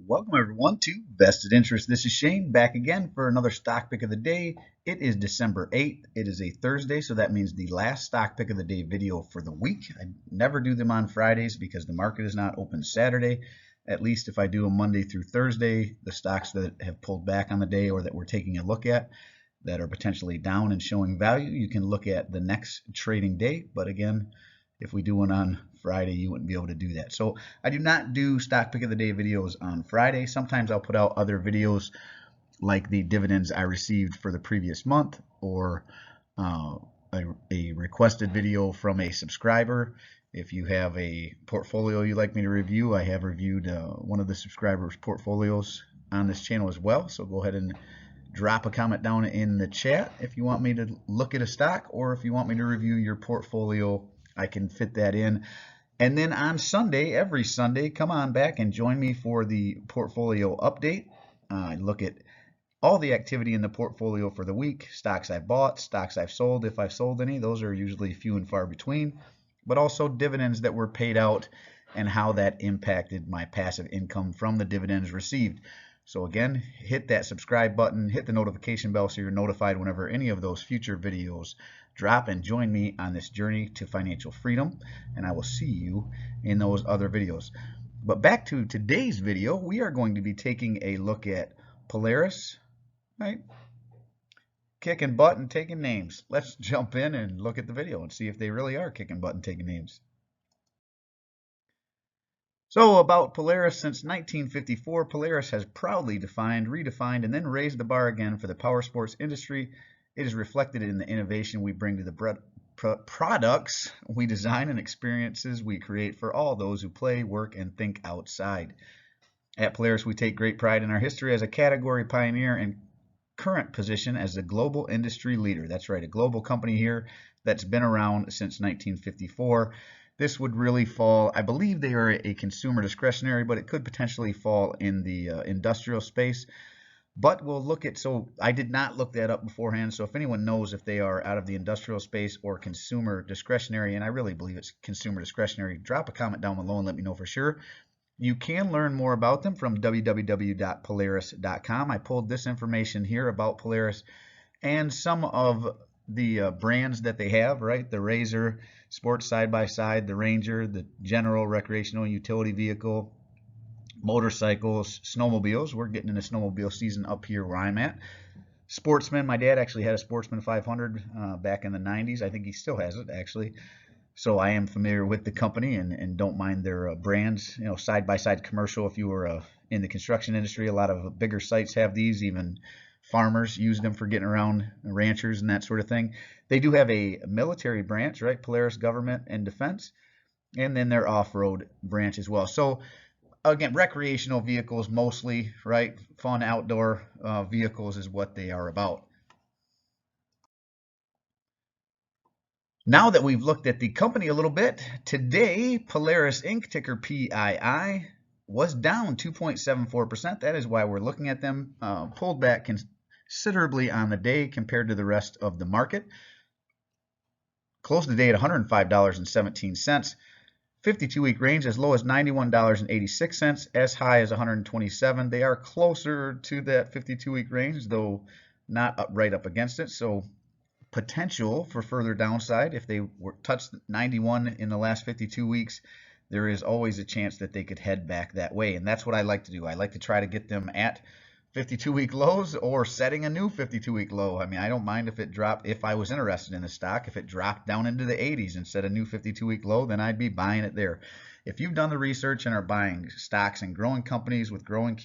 Welcome everyone to Vested Interest. This is Shane back again for another stock pick of the day. It is December 8th. It is a Thursday, so that means the last stock pick of the day video for the week. I never do them on Fridays because the market is not open Saturday. At least if I do them Monday through Thursday, the stocks that have pulled back on the day or that we're taking a look at that are potentially down and showing value, you can look at the next trading day. But again, if we do one on Friday, you wouldn't be able to do that. So I do not do stock pick of the day videos on Friday. Sometimes I'll put out other videos like the dividends I received for the previous month, or a requested video from a subscriber. If you have a portfolio you'd like me to review, I have reviewed one of the subscribers' portfolios on this channel as well. So go ahead and drop a comment down in the chat if you want me to look at a stock, or if you want me to review your portfolio, I can fit that in. And then on Sunday, every Sunday, come on back and join me for the portfolio update. Look at all the activity in the portfolio for the week, stocks I've bought, stocks I've sold, if I've sold any. Those are usually few and far between, but also dividends that were paid out and how that impacted my passive income from the dividends received. So again, hit that subscribe button, hit the notification bell so you're notified whenever any of those future videos drop, and join me on this journey to financial freedom, and I will see you in those other videos. But back to today's video, we are going to be taking a look at Polaris, right? Kicking butt and taking names. Let's jump in and look at the video and see if they really are kicking butt and taking names. So about Polaris, since 1954, Polaris has proudly defined, redefined, and then raised the bar again for the power sports industry. It is reflected in the innovation we bring to the products we design and experiences we create for all those who play, work, and think outside. At Polaris, we take great pride in our history as a category pioneer and current position as a global industry leader. That's right, a global company here that's been around since 1954. This would really fall, I believe they are a consumer discretionary, but it could potentially fall in the industrial space. But we'll look at, so I did not look that up beforehand, so if anyone knows if they are out of the industrial space or consumer discretionary, and I really believe it's consumer discretionary, drop a comment down below and let me know for sure. You can learn more about them from www.polaris.com. I pulled this information here about Polaris and some of the brands that they have, right? The Razor, Sports Side-by-Side, the Ranger, the general recreational utility vehicle, motorcycles, snowmobiles. We're getting into snowmobile season up here where I'm at. Sportsman, my dad actually had a Sportsman 500 back in the 90s. I think he still has it, actually. So I am familiar with the company and don't mind their brands. You know, side-by-side commercial, if you were in the construction industry, a lot of bigger sites have these. Even farmers use them for getting around, ranchers and that sort of thing. They do have a military branch, right? Polaris Government and Defense, and then their off-road branch as well. So again, recreational vehicles mostly, right? Fun outdoor vehicles is what they are about. Now that we've looked at the company a little bit, today Polaris Inc, ticker PII, was down 2.74%. That is why we're looking at them. Pulled back considerably on the day compared to the rest of the market. Closed the day at $105.17. 52-week range as low as $91.86, as high as $127. They are closer to that 52-week range, though not right up against it. So potential for further downside. If they were touched 91 in the last 52 weeks, there is always a chance that they could head back that way. And that's what I like to do. I like to try to get them at 52-week lows or setting a new 52-week low. I mean, I don't mind if it dropped. If I was interested in the stock, if it dropped down into the 80s and set a new 52-week low, then I'd be buying it there. If you've done the research and are buying stocks and growing companies with growing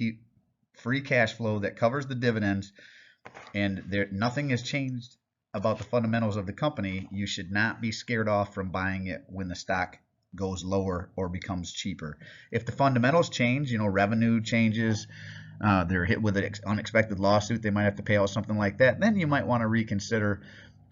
free cash flow that covers the dividends, and nothing has changed about the fundamentals of the company, you should not be scared off from buying it when the stock goes lower or becomes cheaper. If the fundamentals change, you know, revenue changes, they're hit with an unexpected lawsuit, they might have to pay out something like that, then you might want to reconsider.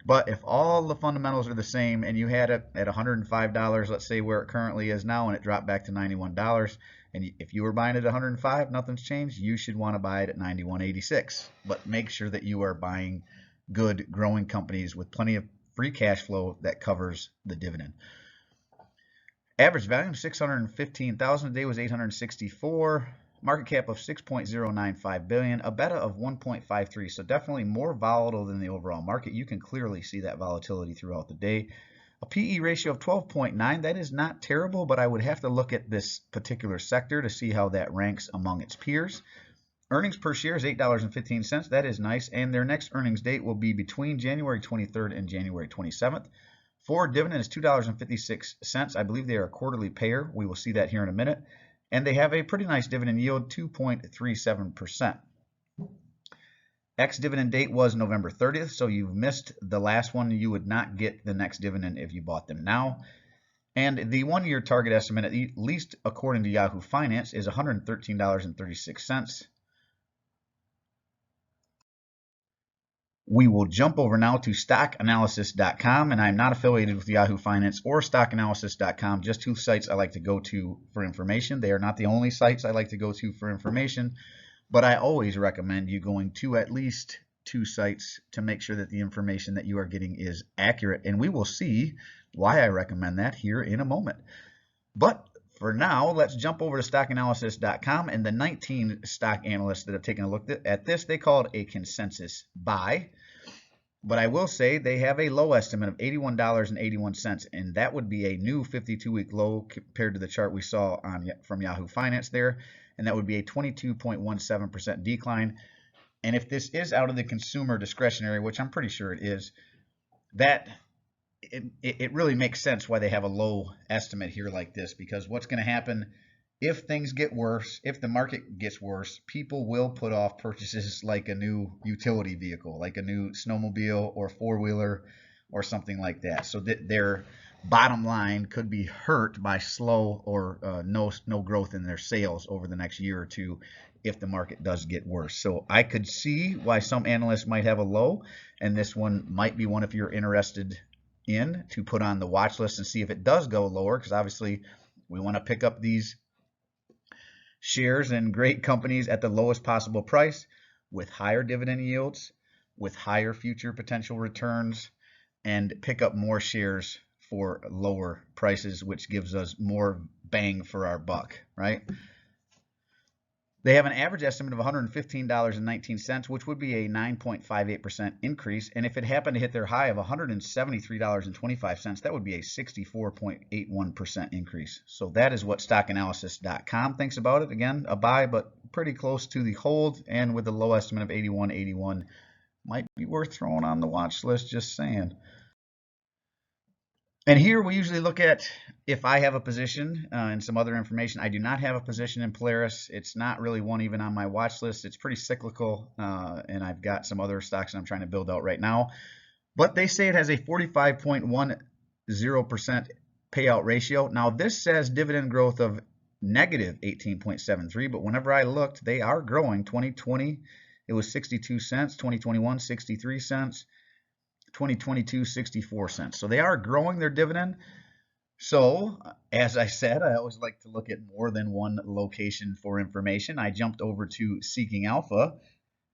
But if all the fundamentals are the same and you had it at $105, let's say where it currently is now, and it dropped back to $91, and if you were buying it at $105, nothing's changed, you should want to buy it at $91.86. But make sure that you are buying good growing companies with plenty of free cash flow that covers the dividend. Average volume 615,000 a day was 864. market cap of 6.095 billion, a beta of 1.53. So definitely more volatile than the overall market. You can clearly see that volatility throughout the day. A PE ratio of 12.9, that is not terrible, but I would have to look at this particular sector to see how that ranks among its peers. Earnings per share is $8.15. That is nice, and their next earnings date will be between January 23rd and January 27th. Forward dividend is $2.56. I believe they are a quarterly payer. We will see that here in a minute. And they have a pretty nice dividend yield, 2.37%. Ex-dividend date was November 30th, so you've missed the last one. You would not get the next dividend if you bought them now. And the one-year target estimate, at least according to Yahoo Finance, is $113.36. We will jump over now to stockanalysis.com, and I'm not affiliated with Yahoo Finance or stockanalysis.com, just two sites I like to go to for information. They are not the only sites I like to go to for information, but I always recommend you going to at least two sites to make sure that the information that you are getting is accurate, and we will see why I recommend that here in a moment. But for now, let's jump over to stockanalysis.com, and the 19 stock analysts that have taken a look at this, they call it a consensus buy. But I will say they have a low estimate of $81.81, and that would be a new 52-week low compared to the chart we saw from Yahoo Finance there, and that would be a 22.17% decline. And if this is out of the consumer discretionary, which I'm pretty sure it is, that it really makes sense why they have a low estimate here like this, because what's going to happen if things get worse, if the market gets worse, people will put off purchases like a new utility vehicle, like a new snowmobile or four-wheeler or something like that. So that their bottom line could be hurt by slow or no growth in their sales over the next year or two if the market does get worse. So I could see why some analysts might have a low, and this one might be one if you're interested in to put on the watch list and see if it does go lower, because obviously we want to pick up these shares in great companies at the lowest possible price with higher dividend yields, with higher future potential returns, and pick up more shares for lower prices, which gives us more bang for our buck, right? They have an average estimate of $115.19, which would be a 9.58% increase. And if it happened to hit their high of $173.25, that would be a 64.81% increase. So that is what stockanalysis.com thinks about it. Again, a buy, but pretty close to the hold, and with a low estimate of 81.81, might be worth throwing on the watch list, just saying. And here we usually look at if I have a position and some other information. I do not have a position in Polaris. It's not really one even on my watch list. It's pretty cyclical, and I've got some other stocks that I'm trying to build out right now. But they say it has a 45.10% payout ratio. Now this says dividend growth of negative 18.73, but whenever I looked, they are growing. 2020, it was 62 cents. 2021, 63 cents. 2022, 64 cents. So they are growing their dividend. So as I said, I always like to look at more than one location for information. I jumped over to Seeking Alpha,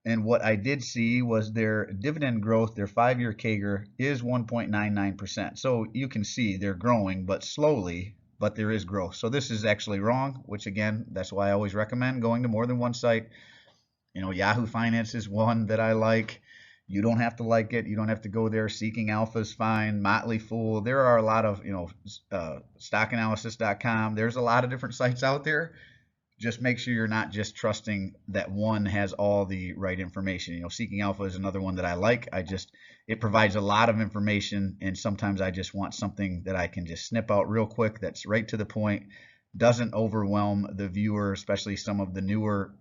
and what I did see was their dividend growth, their 5-year CAGR is 1.99%. So you can see they're growing, but slowly, but there is growth. So this is actually wrong, which again, that's why I always recommend going to more than one site. You know, Yahoo Finance is one that I like. You don't have to like it. You don't have to go there. Seeking Alpha is fine. Motley Fool. There are a lot of, stockanalysis.com. There's a lot of different sites out there. Just make sure you're not just trusting that one has all the right information. Seeking Alpha is another one that I like. It provides a lot of information, and sometimes I just want something that I can just snip out real quick that's right to the point, doesn't overwhelm the viewer, especially some of the newer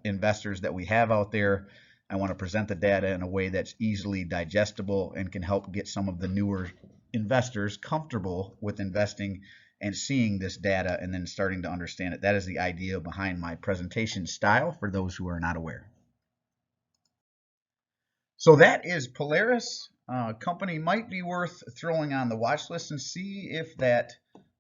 investors that we have out there. I want to present the data in a way that's easily digestible and can help get some of the newer investors comfortable with investing and seeing this data and then starting to understand it. That is the idea behind my presentation style for those who are not aware. So that is Polaris. Company might be worth throwing on the watch list and see if that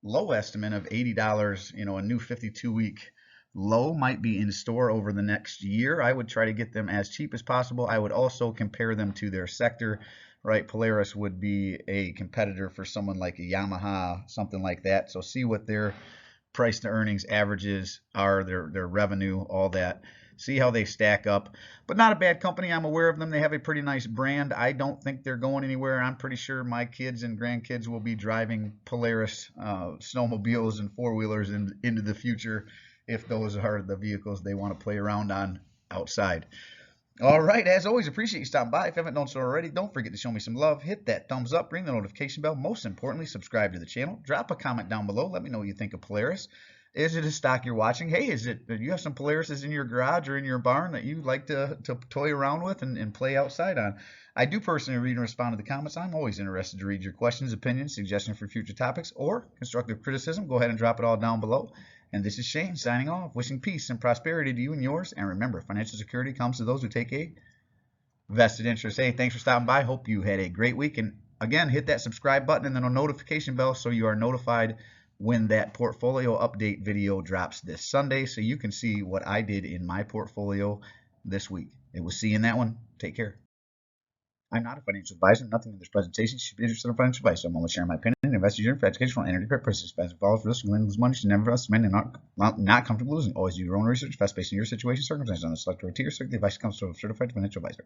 low estimate of $80, a new 52-week low might be in store over the next year. I would try to get them as cheap as possible. I would also compare them to their sector, right? Polaris would be a competitor for someone like a Yamaha, something like that. So see what their price to earnings averages are, their revenue, all that. See how they stack up. But not a bad company. I'm aware of them. They have a pretty nice brand. I don't think they're going anywhere. I'm pretty sure my kids and grandkids will be driving Polaris snowmobiles and four-wheelers into the future, if those are the vehicles they want to play around on outside. All right, as always, appreciate you stopping by. If you haven't done so already, don't forget to show me some love. Hit that thumbs up, ring the notification bell. Most importantly, subscribe to the channel. Drop a comment down below. Let me know what you think of Polaris. Is it a stock you're watching? Hey, do you have some Polarises in your garage or in your barn that you like to toy around with and play outside on? I do personally read and respond to the comments. I'm always interested to read your questions, opinions, suggestions for future topics, or constructive criticism. Go ahead and drop it all down below. And this is Shane signing off, wishing peace and prosperity to you and yours. And remember, financial security comes to those who take a vested interest. Hey, thanks for stopping by. Hope you had a great week. And again, hit that subscribe button and then a notification bell so you are notified when that portfolio update video drops this Sunday, so you can see what I did in my portfolio this week. It was see in that one. Take care. I'm not a financial advisor. Nothing in this presentation should be interested in financial advice. I'm only sharing my opinion and investors for educational and energy purposes. As it follows, risk and lose money should never estimate and not comfortable losing. Always do your own research, best based on your situation, circumstances on the select criteria. So the advice comes from a certified financial advisor.